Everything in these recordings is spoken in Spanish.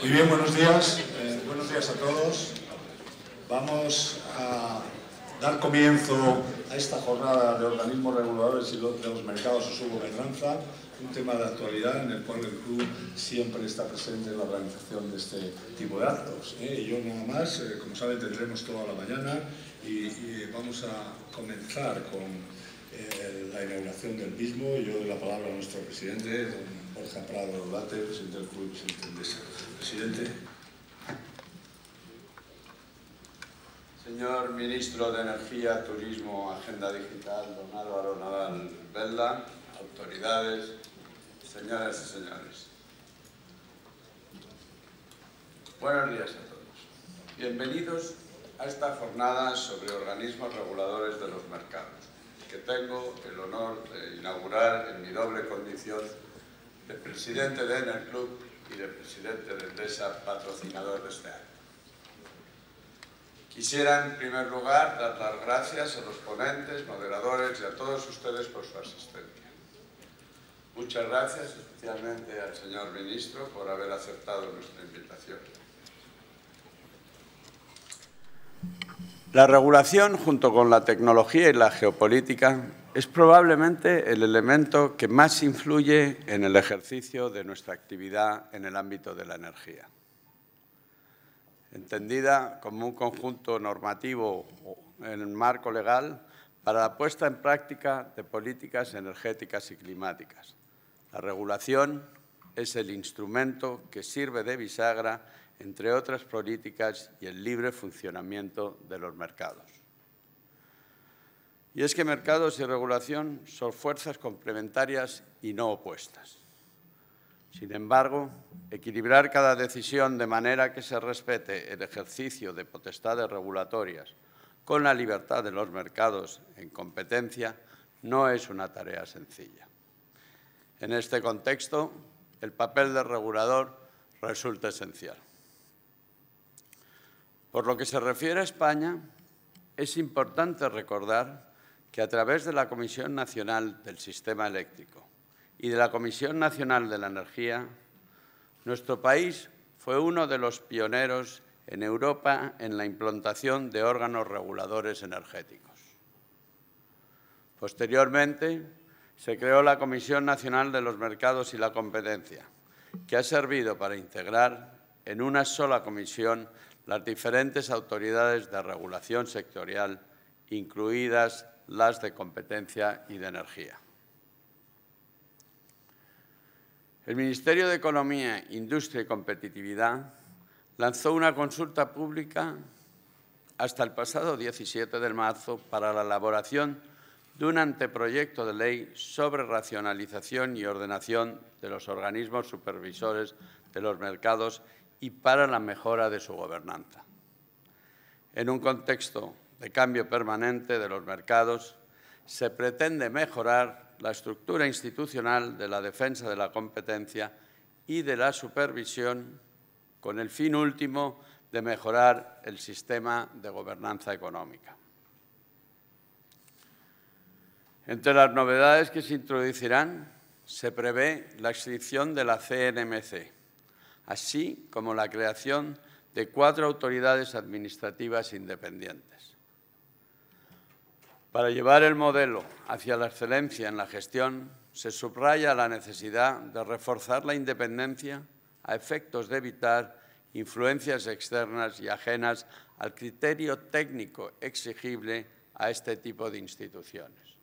Muy bien, buenos días. Buenos días a todos. Vamos a dar comienzo a esta jornada de organismos reguladores y de los mercados y su gobernanza, un tema de actualidad en el cual el club siempre está presente en la organización de este tipo de actos. Y yo nada más, como saben, tendremos toda la mañana y vamos a comenzar con la inauguración del mismo. Yo doy la palabra a nuestro presidente, don Borja Prado Late, presidente del club, presidente Endesa. Presidente. Señor Ministro de Energía, Turismo, Agenda Digital, don Álvaro Nadal Belda, autoridades, señoras y señores. Buenos días a todos. Bienvenidos a esta jornada sobre organismos reguladores de los mercados, que tengo el honor de inaugurar en mi doble condición de presidente de Enerclub y de presidente de Endesa, patrocinador de este año. Quisiera, en primer lugar, dar las gracias a los ponentes, moderadores y a todos ustedes por su asistencia. Muchas gracias, especialmente al señor Ministro, por haber aceptado nuestra invitación. La regulación, junto con la tecnología y la geopolítica, es probablemente el elemento que más influye en el ejercicio de nuestra actividad en el ámbito de la energía. Entendida como un conjunto normativo en el marco legal para la puesta en práctica de políticas energéticas y climáticas. La regulación es el instrumento que sirve de bisagra entre otras políticas y el libre funcionamiento de los mercados. Y es que mercados y regulación son fuerzas complementarias y no opuestas. Sin embargo, equilibrar cada decisión de manera que se respete el ejercicio de potestades regulatorias con la libertad de los mercados en competencia no es una tarea sencilla. En este contexto, el papel del regulador resulta esencial. Por lo que se refiere a España, es importante recordar que a través de la Comisión Nacional del Sistema Eléctrico y de la Comisión Nacional de la Energía, nuestro país fue uno de los pioneros en Europa en la implantación de órganos reguladores energéticos. Posteriormente, se creó la Comisión Nacional de los Mercados y la Competencia, que ha servido para integrar en una sola comisión las diferentes autoridades de regulación sectorial, incluidas las de competencia y de energía. El Ministerio de Economía, Industria y Competitividad lanzó una consulta pública hasta el pasado 17 de marzo para la elaboración de un anteproyecto de ley sobre racionalización y ordenación de los organismos supervisores de los mercados y para la mejora de su gobernanza. En un contexto de cambio permanente de los mercados, se pretende mejorar la estructura institucional de la defensa de la competencia y de la supervisión con el fin último de mejorar el sistema de gobernanza económica. Entre las novedades que se introducirán se prevé la extinción de la CNMC, así como la creación de 4 autoridades administrativas independientes. Para llevar el modelo hacia la excelencia en la gestión, se subraya la necesidad de reforzar la independencia a efectos de evitar influencias externas y ajenas al criterio técnico exigible a este tipo de instituciones.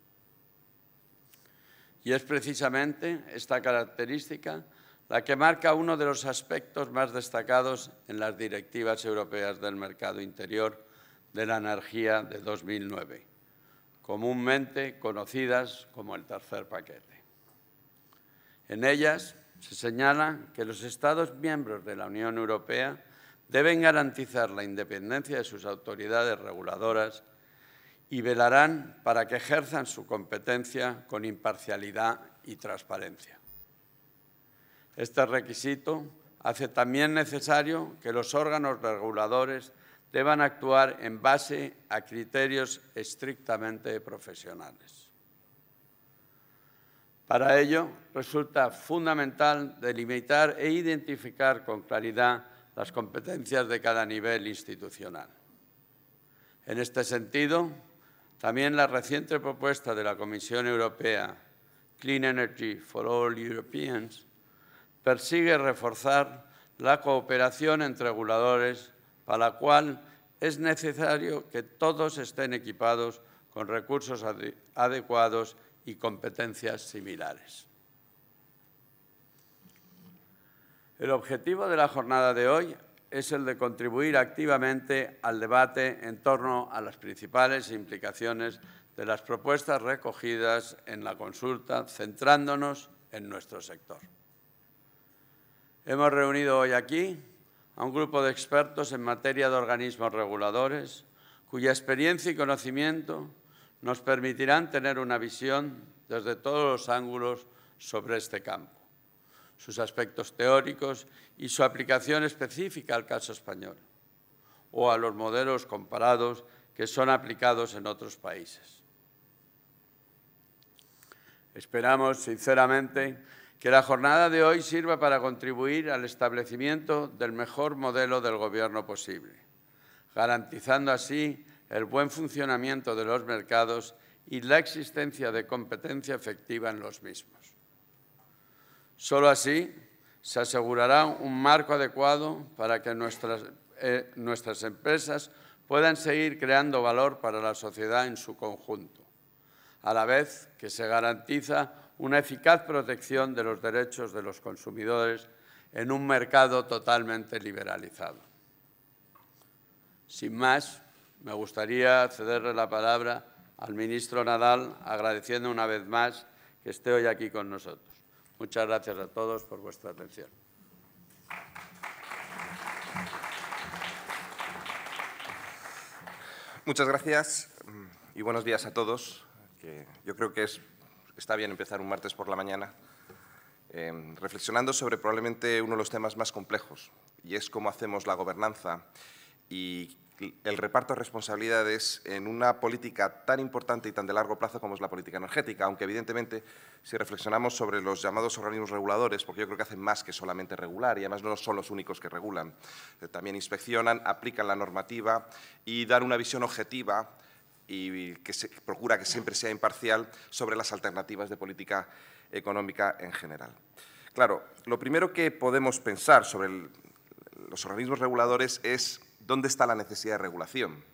Y es precisamente esta característica la que marca uno de los aspectos más destacados en las directivas europeas del mercado interior de la energía de 2009, comúnmente conocidas como el tercer paquete. En ellas se señala que los Estados miembros de la Unión Europea deben garantizar la independencia de sus autoridades reguladoras y velarán para que ejerzan su competencia con imparcialidad y transparencia. Este requisito hace también necesario que los órganos reguladores deban actuar en base a criterios estrictamente profesionales. Para ello, resulta fundamental delimitar e identificar con claridad las competencias de cada nivel institucional. En este sentido, también la reciente propuesta de la Comisión Europea, Clean Energy for All Europeans, persigue reforzar la cooperación entre reguladores, para la cual es necesario que todos estén equipados con recursos adecuados y competencias similares. El objetivo de la jornada de hoy es el de contribuir activamente al debate en torno a las principales implicaciones de las propuestas recogidas en la consulta, centrándonos en nuestro sector. Hemos reunido hoy aquí a un grupo de expertos en materia de organismos reguladores, cuya experiencia y conocimiento nos permitirán tener una visión desde todos los ángulos sobre este campo, sus aspectos teóricos y su aplicación específica al caso español o a los modelos comparados que son aplicados en otros países. Esperamos, sinceramente, que la jornada de hoy sirva para contribuir al establecimiento del mejor modelo del Gobierno posible, garantizando así el buen funcionamiento de los mercados y la existencia de competencia efectiva en los mismos. Solo así se asegurará un marco adecuado para que nuestras empresas puedan seguir creando valor para la sociedad en su conjunto, a la vez que se garantiza una eficaz protección de los derechos de los consumidores en un mercado totalmente liberalizado. Sin más, me gustaría cederle la palabra al ministro Nadal, agradeciendo una vez más que esté hoy aquí con nosotros. Muchas gracias a todos por vuestra atención. Muchas gracias y buenos días a todos. Yo creo que está bien empezar un martes por la mañana reflexionando sobre probablemente uno de los temas más complejos, y es cómo hacemos la gobernanza y el reparto de responsabilidades en una política tan importante y tan de largo plazo como es la política energética, aunque evidentemente si reflexionamos sobre los llamados organismos reguladores, porque yo creo que hacen más que solamente regular y además no son los únicos que regulan, también inspeccionan, aplican la normativa y dan una visión objetiva y que procura que siempre sea imparcial sobre las alternativas de política económica en general. Claro, lo primero que podemos pensar sobre los organismos reguladores es ¿dónde está la necesidad de regulación?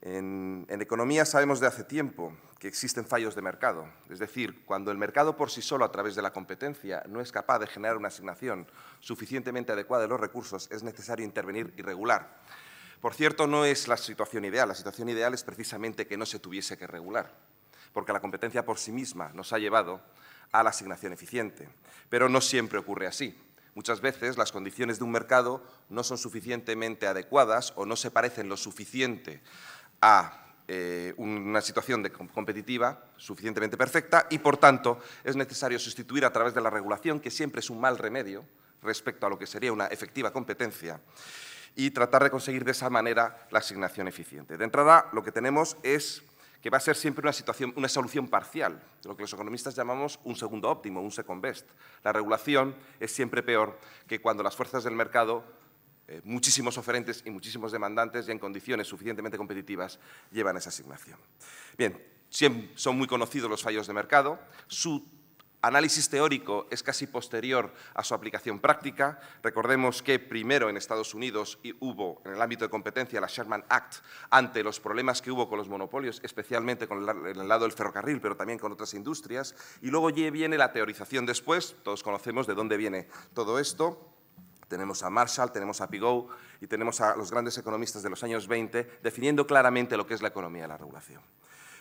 En economía sabemos de hace tiempo que existen fallos de mercado, es decir, cuando el mercado por sí solo a través de la competencia no es capaz de generar una asignación suficientemente adecuada de los recursos, es necesario intervenir y regular. Por cierto, no es la situación ideal es precisamente que no se tuviese que regular, porque la competencia por sí misma nos ha llevado a la asignación eficiente, pero no siempre ocurre así. Muchas veces las condiciones de un mercado no son suficientemente adecuadas o no se parecen lo suficiente a una situación competitiva suficientemente perfecta y, por tanto, es necesario sustituir a través de la regulación, que siempre es un mal remedio respecto a lo que sería una efectiva competencia, y tratar de conseguir de esa manera la asignación eficiente. De entrada, lo que tenemos es que va a ser siempre una solución parcial, lo que los economistas llamamos un segundo óptimo, un second best. La regulación es siempre peor que cuando las fuerzas del mercado, muchísimos oferentes y muchísimos demandantes, y en condiciones suficientemente competitivas, llevan esa asignación. Bien, son muy conocidos los fallos de mercado, su análisis teórico es casi posterior a su aplicación práctica. Recordemos que primero en Estados Unidos hubo, en el ámbito de competencia, la Sherman Act, ante los problemas que hubo con los monopolios, especialmente en el lado del ferrocarril, pero también con otras industrias. Y luego viene la teorización después. Todos conocemos de dónde viene todo esto. Tenemos a Marshall, tenemos a Pigou y tenemos a los grandes economistas de los años 20 definiendo claramente lo que es la economía de la regulación.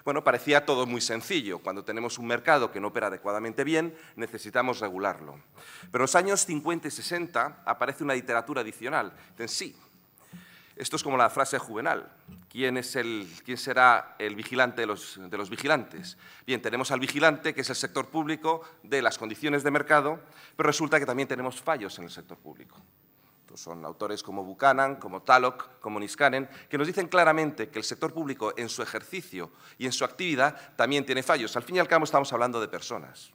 Bueno, parecía todo muy sencillo. Cuando tenemos un mercado que no opera adecuadamente bien, necesitamos regularlo. Pero en los años 50 y 60 aparece una literatura adicional. Dicen, sí, esto es como la frase juvenal. ¿Quién será el vigilante de los vigilantes? Bien, tenemos al vigilante, que es el sector público, de las condiciones de mercado, pero resulta que también tenemos fallos en el sector público. Son autores como Buchanan, como Tallock, como Niskanen, que nos dicen claramente que el sector público en su ejercicio y en su actividad también tiene fallos. Al fin y al cabo estamos hablando de personas.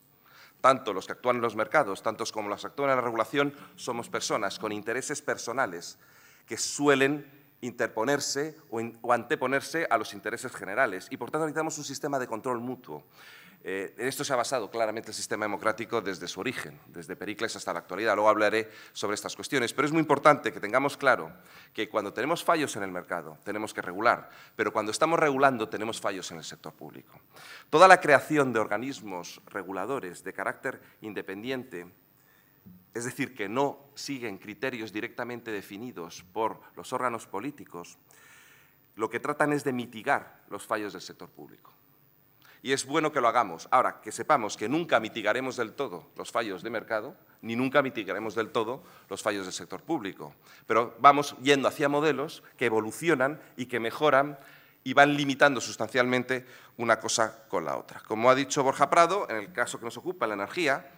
tanto los que actúan en los mercados, tantos como los que actúan en la regulación, somos personas con intereses personales que suelen interponerse o anteponerse a los intereses generales. Y, por tanto, necesitamos un sistema de control mutuo. En esto se ha basado claramente el sistema democrático desde su origen, desde Pericles hasta la actualidad. Luego hablaré sobre estas cuestiones. Pero es muy importante que tengamos claro que cuando tenemos fallos en el mercado tenemos que regular, pero cuando estamos regulando tenemos fallos en el sector público. Toda la creación de organismos reguladores de carácter independiente, es decir, que no siguen criterios directamente definidos por los órganos políticos, lo que tratan es de mitigar los fallos del sector público. Y es bueno que lo hagamos. Ahora, que sepamos que nunca mitigaremos del todo los fallos de mercado, ni nunca mitigaremos del todo los fallos del sector público. Pero vamos yendo hacia modelos que evolucionan y que mejoran y van limitando sustancialmente una cosa con la otra. Como ha dicho Borja Prado, en el caso que nos ocupa, la energía,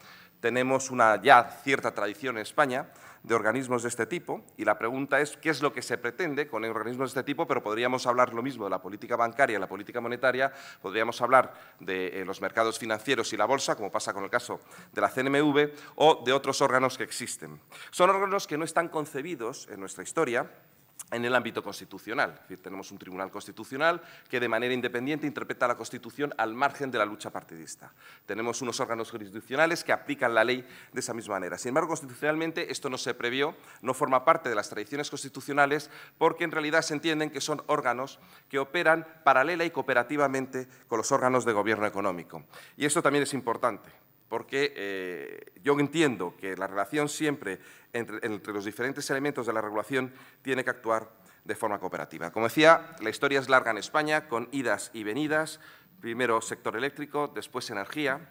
tenemos una ya cierta tradición en España de organismos de este tipo y la pregunta es qué es lo que se pretende con organismos de este tipo, pero podríamos hablar lo mismo de la política bancaria, la política monetaria, podríamos hablar de los mercados financieros y la bolsa, como pasa con el caso de la CNMV, o de otros órganos que existen. Son órganos que no están concebidos en nuestra historia en el ámbito constitucional. Es decir, tenemos un tribunal constitucional que de manera independiente interpreta la Constitución al margen de la lucha partidista. Tenemos unos órganos jurisdiccionales que aplican la ley de esa misma manera. Sin embargo, constitucionalmente esto no se previó, no forma parte de las tradiciones constitucionales porque en realidad se entienden que son órganos que operan paralela y cooperativamente con los órganos de gobierno económico. Y esto también es importante, porque yo entiendo que la relación siempre entre los diferentes elementos de la regulación tiene que actuar de forma cooperativa. Como decía, la historia es larga en España, con idas y venidas, primero sector eléctrico, después energía.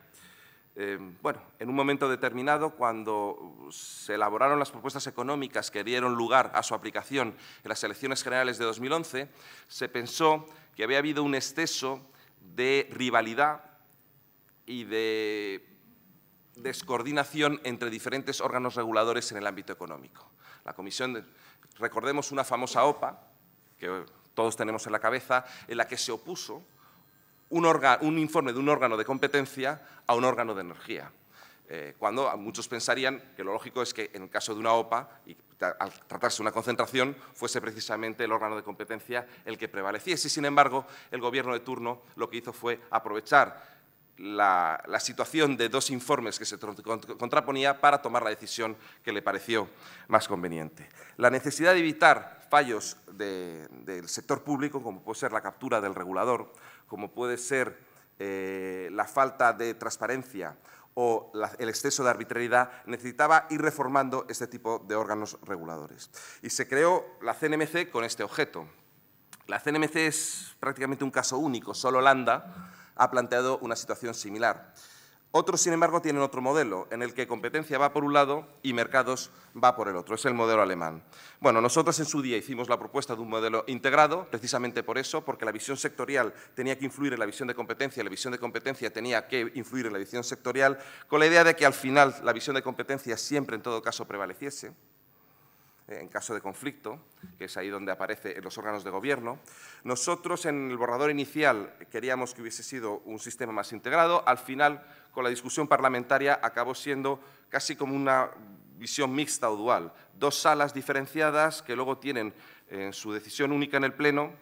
Bueno, en un momento determinado, cuando se elaboraron las propuestas económicas que dieron lugar a su aplicación en las elecciones generales de 2011, se pensó que había habido un exceso de rivalidad y de descoordinación entre diferentes órganos reguladores en el ámbito económico. La Comisión, recordemos una famosa OPA, que todos tenemos en la cabeza, en la que se opuso un informe de un órgano de competencia a un órgano de energía. Cuando muchos pensarían que lo lógico es que en el caso de una OPA, y al tratarse de una concentración, fuese precisamente el órgano de competencia el que prevaleciese. Sin embargo, el Gobierno de turno lo que hizo fue aprovechar la situación de dos informes que se contraponía para tomar la decisión que le pareció más conveniente. La necesidad de evitar fallos del sector público, como puede ser la captura del regulador, como puede ser la falta de transparencia o el exceso de arbitrariedad, necesitaba ir reformando este tipo de órganos reguladores. Y se creó la CNMC con este objeto. La CNMC es prácticamente un caso único, solo Holanda ha planteado una situación similar. Otros, sin embargo, tienen otro modelo, en el que competencia va por un lado y mercados va por el otro. Es el modelo alemán. Bueno, nosotros en su día hicimos la propuesta de un modelo integrado, precisamente por eso, porque la visión sectorial tenía que influir en la visión de competencia, y la visión de competencia tenía que influir en la visión sectorial, con la idea de que al final la visión de competencia siempre, en todo caso, prevaleciese en caso de conflicto, que es ahí donde aparece en los órganos de gobierno. Nosotros, en el borrador inicial, queríamos que hubiese sido un sistema más integrado. Al final, con la discusión parlamentaria, acabó siendo casi como una visión mixta o dual. Dos salas diferenciadas que luego tienen su decisión única en el Pleno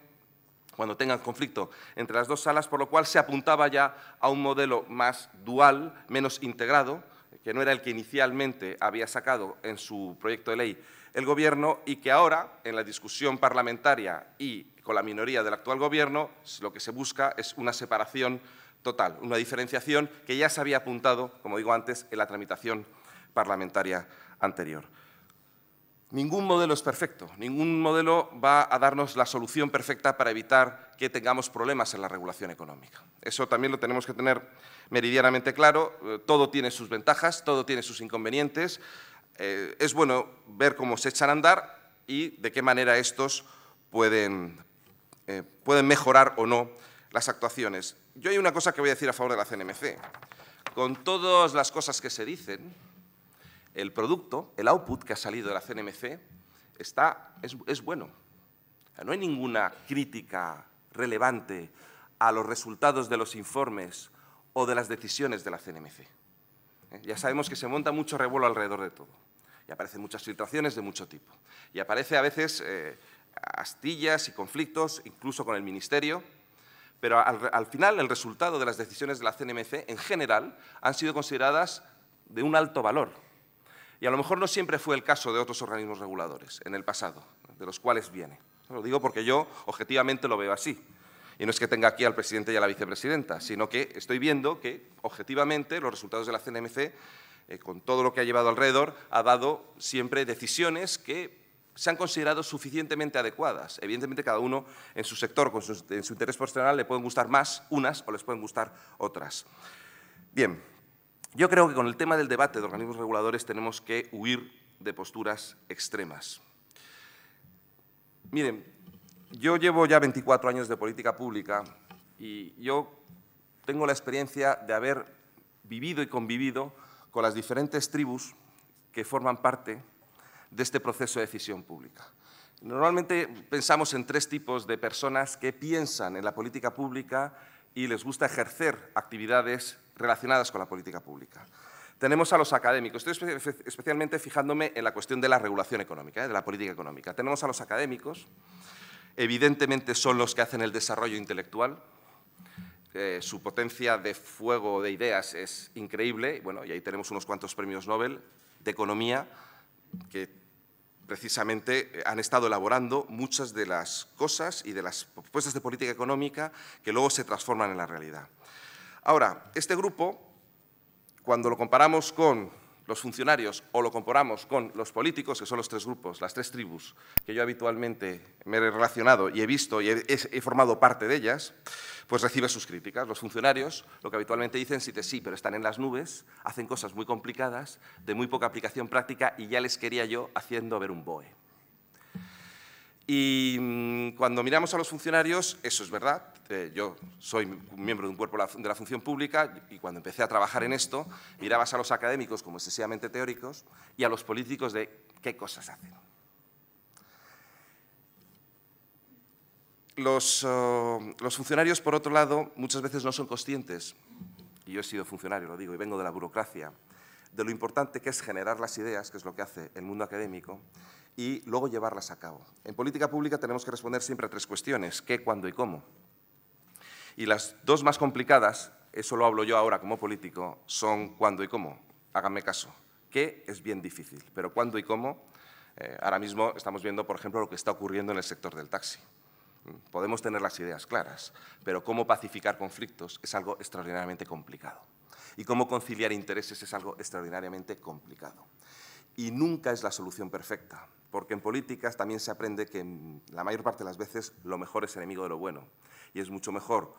cuando tengan conflicto entre las dos salas, por lo cual se apuntaba ya a un modelo más dual, menos integrado, que no era el que inicialmente había sacado en su proyecto de ley el Gobierno y que ahora, en la discusión parlamentaria y con la minoría del actual Gobierno, lo que se busca es una separación total, una diferenciación que ya se había apuntado, como digo antes, en la tramitación parlamentaria anterior. Ningún modelo es perfecto, ningún modelo va a darnos la solución perfecta para evitar que tengamos problemas en la regulación económica. Eso también lo tenemos que tener meridianamente claro. Todo tiene sus ventajas, todo tiene sus inconvenientes. Es bueno ver cómo se echan a andar y de qué manera estos pueden mejorar o no las actuaciones. Yo hay una cosa que voy a decir a favor de la CNMC. Con todas las cosas que se dicen, el producto, el output que ha salido de la CNMC es bueno. No hay ninguna crítica relevante a los resultados de los informes o de las decisiones de la CNMC. Ya sabemos que se monta mucho revuelo alrededor de todo. Y aparecen muchas filtraciones de mucho tipo. Y aparece a veces astillas y conflictos, incluso con el Ministerio, pero al final el resultado de las decisiones de la CNMC, en general, han sido consideradas de un alto valor. Y a lo mejor no siempre fue el caso de otros organismos reguladores en el pasado, de los cuales viene. Lo digo porque yo, objetivamente, lo veo así. Y no es que tenga aquí al presidente y a la vicepresidenta, sino que estoy viendo que, objetivamente, los resultados de la CNMC, con todo lo que ha llevado alrededor, ha dado siempre decisiones que se han considerado suficientemente adecuadas. Evidentemente, cada uno en su sector, en su interés personal, le pueden gustar más unas o les pueden gustar otras. Bien, yo creo que con el tema del debate de organismos reguladores tenemos que huir de posturas extremas. Miren, yo llevo ya 24 años de política pública y yo tengo la experiencia de haber vivido y convivido con las diferentes tribus que forman parte de este proceso de decisión pública. Normalmente pensamos en tres tipos de personas que piensan en la política pública y les gusta ejercer actividades relacionadas con la política pública. Tenemos a los académicos, estoy especialmente fijándome en la cuestión de la regulación económica, de la política económica. Tenemos a los académicos, evidentemente son los que hacen el desarrollo intelectual, su potencia de fuego de ideas es increíble, bueno, y ahí tenemos unos cuantos premios Nobel de economía que precisamente han estado elaborando muchas de las cosas y de las propuestas de política económica que luego se transforman en la realidad. Ahora, este grupo, cuando lo comparamos con los funcionarios o lo comparamos con los políticos, que son los tres grupos, las tres tribus que yo habitualmente me he relacionado y he visto y he formado parte de ellas, pues recibe sus críticas. Los funcionarios lo que habitualmente dicen es sí, pero están en las nubes, hacen cosas muy complicadas, de muy poca aplicación práctica y ya les quería yo haciendo ver un BOE. Y cuando miramos a los funcionarios, eso es verdad. Yo soy miembro de un cuerpo de la función pública y cuando empecé a trabajar en esto, mirabas a los académicos como excesivamente teóricos y a los políticos de qué cosas hacen. Los funcionarios, por otro lado, muchas veces no son conscientes, y yo he sido funcionario, lo digo, y vengo de la burocracia, de lo importante que es generar las ideas, que es lo que hace el mundo académico, y luego llevarlas a cabo. En política pública tenemos que responder siempre a tres cuestiones: qué, cuándo y cómo. Y las dos más complicadas, eso lo hablo yo ahora como político, son cuándo y cómo. Háganme caso. Qué es bien difícil, pero cuándo y cómo, ahora mismo estamos viendo, por ejemplo, lo que está ocurriendo en el sector del taxi. Podemos tener las ideas claras, pero cómo pacificar conflictos es algo extraordinariamente complicado. Y cómo conciliar intereses es algo extraordinariamente complicado. Y nunca es la solución perfecta, porque en políticas también se aprende que la mayor parte de las veces lo mejor es enemigo de lo bueno. Y es mucho mejor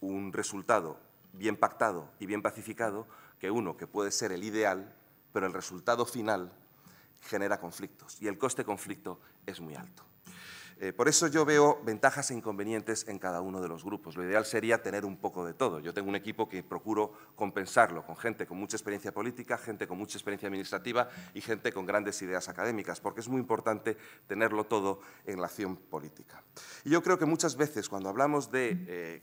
un resultado bien pactado y bien pacificado que uno que puede ser el ideal, pero el resultado final genera conflictos y el coste de conflicto es muy alto. Por eso yo veo ventajas e inconvenientes en cada uno de los grupos. Lo ideal sería tener un poco de todo. Yo tengo un equipo que procuro compensarlo con gente con mucha experiencia política, gente con mucha experiencia administrativa y gente con grandes ideas académicas, porque es muy importante tenerlo todo en la acción política. Y yo creo que muchas veces cuando hablamos de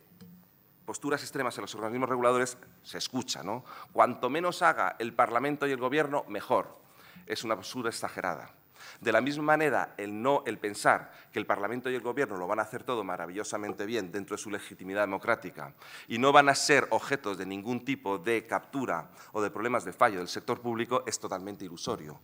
posturas extremas en los organismos reguladores se escucha, ¿no? Cuanto menos haga el Parlamento y el Gobierno, mejor. Es una postura exagerada. De la misma manera, el pensar que el Parlamento y el Gobierno lo van a hacer todo maravillosamente bien dentro de su legitimidad democrática y no van a ser objetos de ningún tipo de captura o de problemas de fallo del sector público es totalmente ilusorio.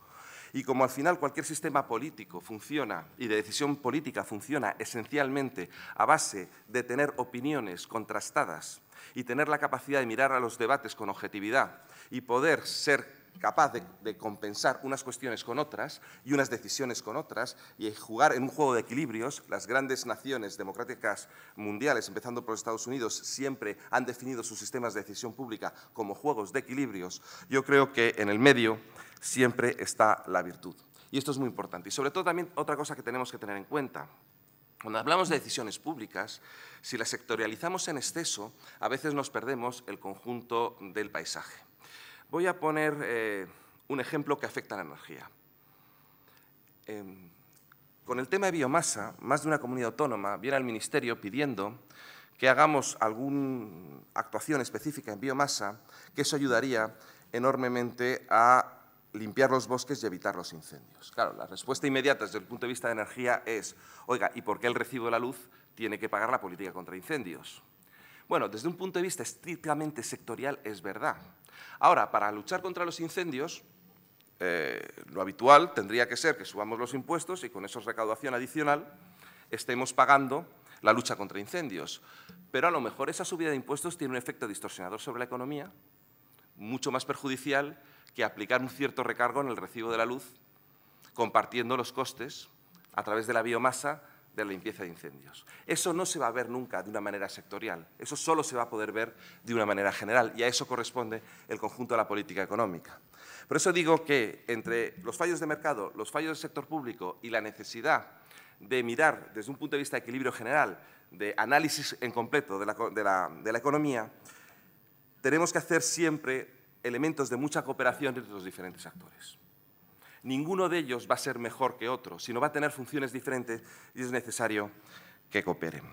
Y como al final cualquier sistema político funciona y de decisión política funciona esencialmente a base de tener opiniones contrastadas y tener la capacidad de mirar a los debates con objetividad y poder ser capaz de compensar unas cuestiones con otras y unas decisiones con otras y jugar en un juego de equilibrios. Las grandes naciones democráticas mundiales, empezando por Estados Unidos, siempre han definido sus sistemas de decisión pública como juegos de equilibrios. Yo creo que en el medio siempre está la virtud. Y esto es muy importante. Y sobre todo también otra cosa que tenemos que tener en cuenta. Cuando hablamos de decisiones públicas, si las sectorializamos en exceso, a veces nos perdemos el conjunto del paisaje. Voy a poner un ejemplo que afecta a la energía. Con el tema de biomasa, más de una comunidad autónoma viene al Ministerio pidiendo que hagamos alguna actuación específica en biomasa, que eso ayudaría enormemente a limpiar los bosques y evitar los incendios. Claro, la respuesta inmediata desde el punto de vista de energía es, oiga, ¿y por qué el recibo de la luz tiene que pagar la política contra incendios? Bueno, desde un punto de vista estrictamente sectorial es verdad. Ahora, para luchar contra los incendios, lo habitual tendría que ser que subamos los impuestos y con esa recaudación adicional estemos pagando la lucha contra incendios. Pero a lo mejor esa subida de impuestos tiene un efecto distorsionador sobre la economía, mucho más perjudicial que aplicar un cierto recargo en el recibo de la luz, compartiendo los costes a través de la biomasa de la limpieza de incendios. Eso no se va a ver nunca de una manera sectorial, eso solo se va a poder ver de una manera general y a eso corresponde el conjunto de la política económica. Por eso digo que entre los fallos de mercado, los fallos del sector público y la necesidad de mirar desde un punto de vista de equilibrio general, de análisis en completo de la economía, tenemos que hacer siempre elementos de mucha cooperación entre los diferentes actores. Ninguno de ellos va a ser mejor que otro, sino va a tener funciones diferentes y es necesario que cooperen.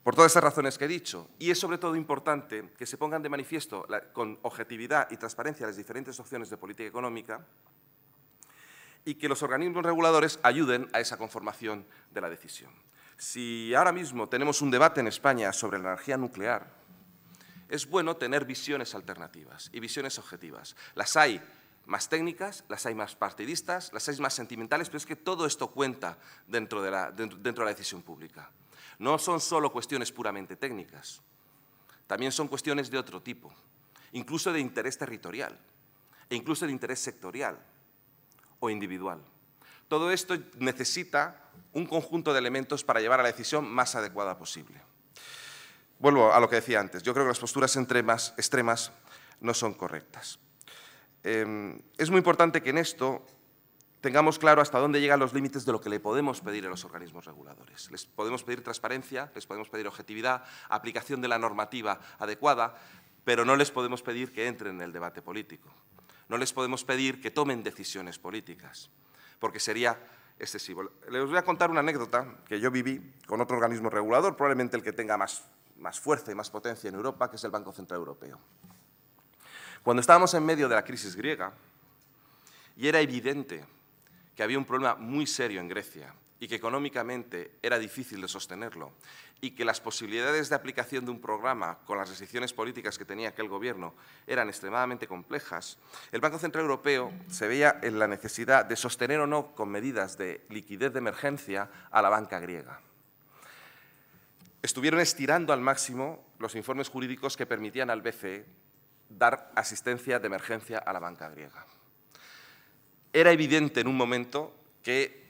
Por todas estas razones que he dicho, y es sobre todo importante que se pongan de manifiesto con objetividad y transparencia las diferentes opciones de política económica y que los organismos reguladores ayuden a esa conformación de la decisión. Si ahora mismo tenemos un debate en España sobre la energía nuclear, es bueno tener visiones alternativas y visiones objetivas. Las hay más técnicas, las hay más partidistas, las hay más sentimentales, pero es que todo esto cuenta dentro de la decisión pública. No son solo cuestiones puramente técnicas, también son cuestiones de otro tipo, incluso de interés territorial, e incluso de interés sectorial o individual. Todo esto necesita un conjunto de elementos para llevar a la decisión más adecuada posible. Vuelvo a lo que decía antes, yo creo que las posturas extremas no son correctas. Es muy importante que en esto tengamos claro hasta dónde llegan los límites de lo que le podemos pedir a los organismos reguladores. Les podemos pedir transparencia, les podemos pedir objetividad, aplicación de la normativa adecuada, pero no les podemos pedir que entren en el debate político. No les podemos pedir que tomen decisiones políticas, porque sería excesivo. Les voy a contar una anécdota que yo viví con otro organismo regulador, probablemente el que tenga más fuerza y más potencia en Europa, que es el Banco Central Europeo. Cuando estábamos en medio de la crisis griega y era evidente que había un problema muy serio en Grecia y que económicamente era difícil de sostenerlo y que las posibilidades de aplicación de un programa con las restricciones políticas que tenía aquel gobierno eran extremadamente complejas, el Banco Central Europeo se veía en la necesidad de sostener o no con medidas de liquidez de emergencia a la banca griega. Estuvieron estirando al máximo los informes jurídicos que permitían al BCE dar asistencia de emergencia a la banca griega. Era evidente en un momento que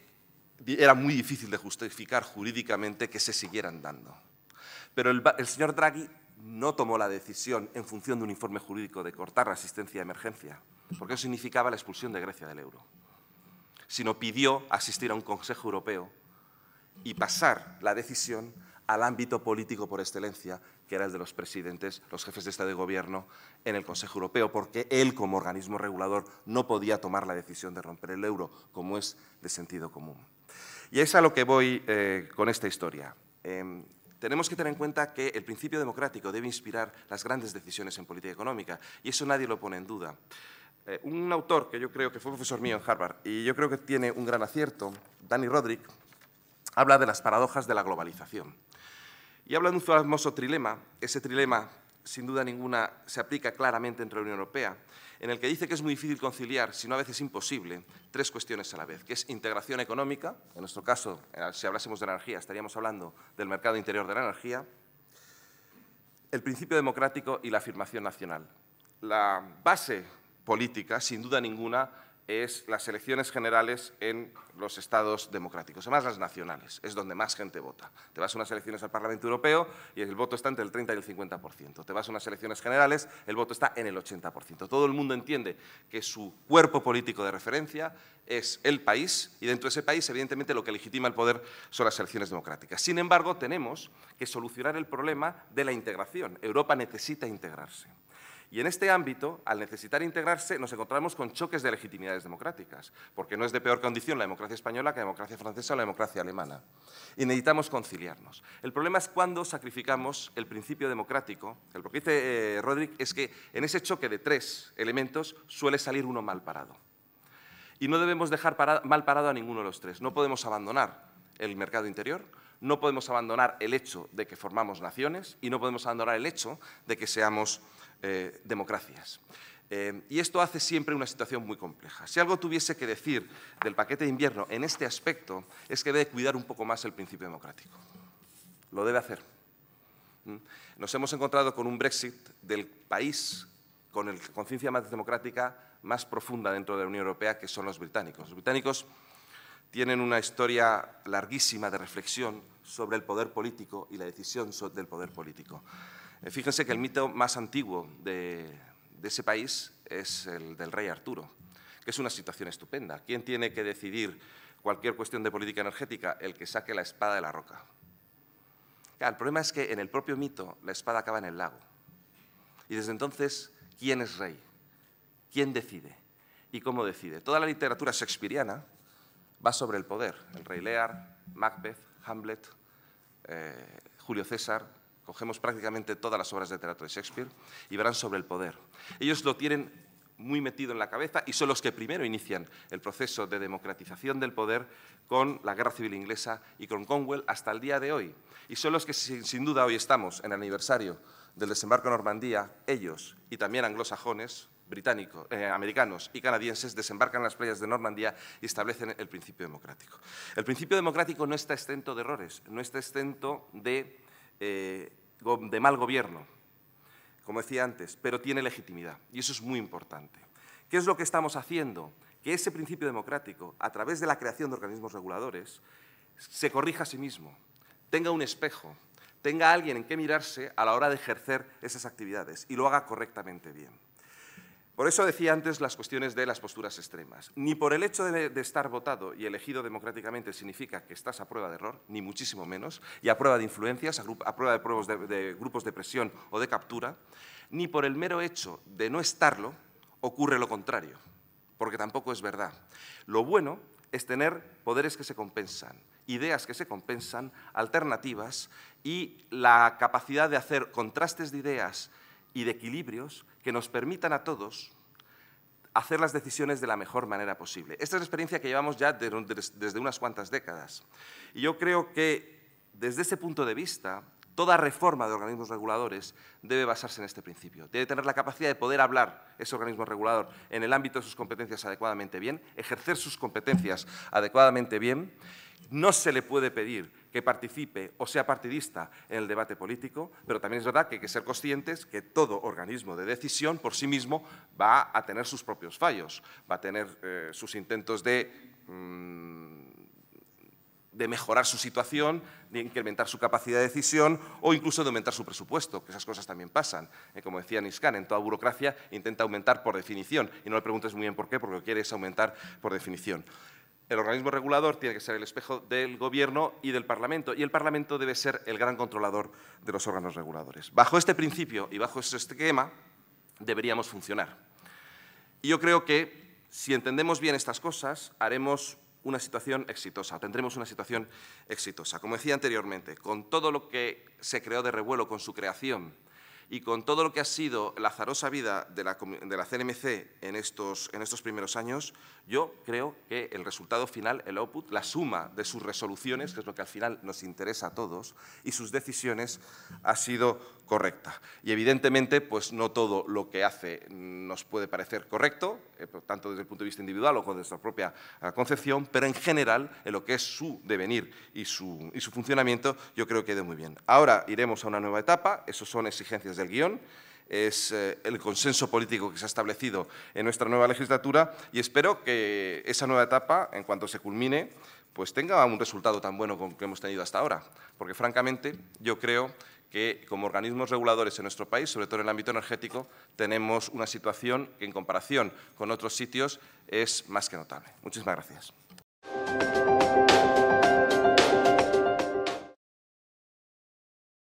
era muy difícil de justificar jurídicamente que se siguieran dando. Pero el señor Draghi no tomó la decisión en función de un informe jurídico de cortar la asistencia de emergencia, porque eso significaba la expulsión de Grecia del euro, sino pidió asistir a un Consejo Europeo y pasar la decisión al ámbito político por excelencia, que era el de los presidentes, los jefes de Estado y Gobierno en el Consejo Europeo, porque él, como organismo regulador, no podía tomar la decisión de romper el euro, como es de sentido común. Y es a lo que voy con esta historia. Tenemos que tener en cuenta que el principio democrático debe inspirar las grandes decisiones en política económica, y eso nadie lo pone en duda. Un autor que yo creo que fue profesor mío en Harvard, y yo creo que tiene un gran acierto, Dani Rodrik, habla de las paradojas de la globalización. Y habla de un famoso trilema, ese trilema, sin duda ninguna, se aplica claramente entre la Unión Europea, en el que dice que es muy difícil conciliar, si no a veces imposible, tres cuestiones a la vez, que es integración económica, en nuestro caso, si hablásemos de energía, estaríamos hablando del mercado interior de la energía, el principio democrático y la afirmación nacional. La base política, sin duda ninguna, es las elecciones generales en los estados democráticos, además las nacionales, es donde más gente vota. Te vas a unas elecciones al Parlamento Europeo y el voto está entre el 30 y el 50%. Te vas a unas elecciones generales, el voto está en el 80%. Todo el mundo entiende que su cuerpo político de referencia es el país y dentro de ese país, evidentemente, lo que legitima el poder son las elecciones democráticas. Sin embargo, tenemos que solucionar el problema de la integración. Europa necesita integrarse. Y en este ámbito, al necesitar integrarse, nos encontramos con choques de legitimidades democráticas, porque no es de peor condición la democracia española que la democracia francesa o la democracia alemana. Y necesitamos conciliarnos. El problema es cuando sacrificamos el principio democrático. Lo que dice Rodrik es que en ese choque de 3 elementos suele salir uno mal parado. Y no debemos dejar mal parado a ninguno de los 3. No podemos abandonar el mercado interior, no podemos abandonar el hecho de que formamos naciones y no podemos abandonar el hecho de que seamos democracias. Y esto hace siempre una situación muy compleja. Si algo tuviese que decir del paquete de invierno en este aspecto, es que debe cuidar un poco más el principio democrático. Lo debe hacer. Nos hemos encontrado con un Brexit del país con la conciencia más democrática más profunda dentro de la Unión Europea, que son los británicos. Los británicos tienen una historia larguísima de reflexión sobre el poder político y la decisión del poder político. Fíjense que el mito más antiguo de ese país es el del rey Arturo, que es una situación estupenda. ¿Quién tiene que decidir cualquier cuestión de política energética? El que saque la espada de la roca. Claro, el problema es que en el propio mito la espada acaba en el lago. Y desde entonces, ¿quién es rey? ¿Quién decide? ¿Y cómo decide? Toda la literatura shakespeariana va sobre el poder. El Rey Lear, Macbeth, Hamlet, Julio César. Cogemos prácticamente todas las obras de teatro de Shakespeare y verán sobre el poder. Ellos lo tienen muy metido en la cabeza y son los que primero inician el proceso de democratización del poder con la Guerra Civil Inglesa y con Cromwell hasta el día de hoy. Y son los que, sin duda, hoy estamos en el aniversario del desembarco en Normandía. Ellos y también anglosajones, británicos, americanos y canadienses desembarcan en las playas de Normandía y establecen el principio democrático. El principio democrático no está exento de errores, no está exento de mal gobierno, como decía antes, pero tiene legitimidad, y eso es muy importante. ¿Qué es lo que estamos haciendo? Que ese principio democrático, a través de la creación de organismos reguladores, se corrija a sí mismo, tenga un espejo, tenga alguien en que mirarse a la hora de ejercer esas actividades y lo haga correctamente bien. Por eso decía antes las cuestiones de las posturas extremas. Ni por el hecho de estar votado y elegido democráticamente significa que estás a prueba de error, ni muchísimo menos, y a prueba de influencias, a prueba de grupos de presión o de captura, ni por el mero hecho de no estarlo ocurre lo contrario, porque tampoco es verdad. Lo bueno es tener poderes que se compensan, ideas que se compensan, alternativas y la capacidad de hacer contrastes de ideas y de equilibrios que nos permitan a todos hacer las decisiones de la mejor manera posible. Esta es la experiencia que llevamos ya desde unas cuantas décadas. Y yo creo que, desde ese punto de vista, toda reforma de organismos reguladores debe basarse en este principio. Debe tener la capacidad de poder hablar ese organismo regulador en el ámbito de sus competencias adecuadamente bien, ejercer sus competencias adecuadamente bien. No se le puede pedir que participe o sea partidista en el debate político, pero también es verdad que hay que ser conscientes que todo organismo de decisión por sí mismo va a tener sus propios fallos, va a tener sus intentos de mejorar su situación, de incrementar su capacidad de decisión o incluso de aumentar su presupuesto, que esas cosas también pasan. Como decía Niskan, en toda burocracia intenta aumentar por definición y no le preguntes muy bien por qué, porque lo que quiere es aumentar por definición. El organismo regulador tiene que ser el espejo del Gobierno y del Parlamento, y el Parlamento debe ser el gran controlador de los órganos reguladores. Bajo este principio y bajo este esquema deberíamos funcionar. Y yo creo que, si entendemos bien estas cosas, haremos una situación exitosa, tendremos una situación exitosa. Como decía anteriormente, con todo lo que se creó de revuelo con su creación y con todo lo que ha sido la azarosa vida de la CNMC en estos primeros años, yo creo que el resultado final, el output, la suma de sus resoluciones, que es lo que al final nos interesa a todos, y sus decisiones, ha sido correcta. Y evidentemente, pues no todo lo que hace nos puede parecer correcto, tanto desde el punto de vista individual o con nuestra propia concepción, pero en general, en lo que es su devenir y su funcionamiento, yo creo que ha ido muy bien. Ahora iremos a una nueva etapa, eso son exigencias del guión, es el consenso político que se ha establecido en nuestra nueva legislatura y espero que esa nueva etapa, en cuanto se culmine, pues tenga un resultado tan bueno como que hemos tenido hasta ahora. Porque, francamente, yo creo que como organismos reguladores en nuestro país, sobre todo en el ámbito energético, tenemos una situación que, en comparación con otros sitios, es más que notable. Muchísimas gracias.